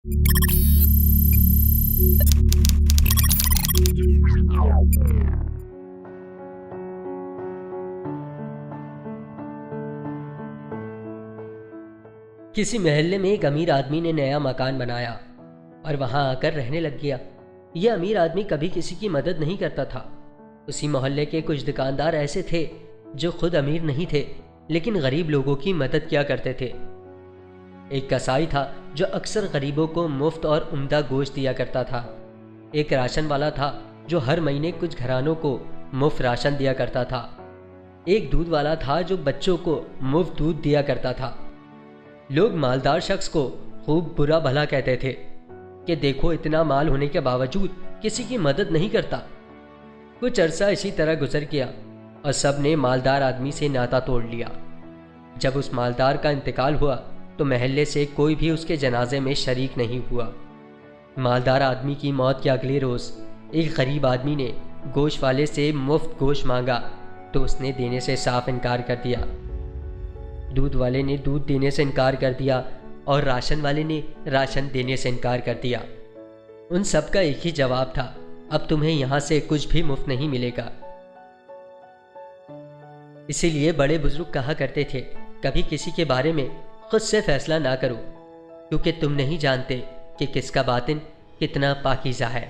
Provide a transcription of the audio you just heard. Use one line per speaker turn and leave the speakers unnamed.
किसी मोहल्ले में एक अमीर आदमी ने नया मकान बनाया और वहां आकर रहने लग गया। यह अमीर आदमी कभी किसी की मदद नहीं करता था। उसी मोहल्ले के कुछ दुकानदार ऐसे थे जो खुद अमीर नहीं थे लेकिन गरीब लोगों की मदद किया करते थे। एक कसाई था जो अक्सर गरीबों को मुफ्त और उम्दा गोश्त दिया करता था। एक राशन वाला था जो हर महीने कुछ घरानों को मुफ्त राशन दिया करता था। एक दूध वाला था जो बच्चों को मुफ्त दूध दिया करता था। लोग मालदार शख्स को खूब बुरा भला कहते थे कि देखो इतना माल होने के बावजूद किसी की मदद नहीं करता। कुछ अरसा इसी तरह गुजर गया और सब ने मालदार आदमी से नाता तोड़ लिया। जब उस मालदार का इंतकाल हुआ तो महल्ले से कोई भी उसके जनाजे में शरीक नहीं हुआ। मालदार आदमी की मौत के अगले रोज़ एक गरीब आदमी ने गोश्त वाले से मुफ्त गोश्त मांगा तो उसने देने से साफ इनकार कर दिया। दूध वाले ने दूध देने से इनकार कर दिया और राशन वाले ने राशन देने से इनकार कर दिया। उन सब का एक ही जवाब था, अब तुम्हें यहाँ से कुछ भी मुफ्त नहीं मिलेगा। इसीलिए बड़े बुजुर्ग कहा करते थे, कभी किसी के बारे में खुद से फैसला ना करो, क्योंकि तुम नहीं जानते कि किसका बातिन कितना पाकीज़ा है।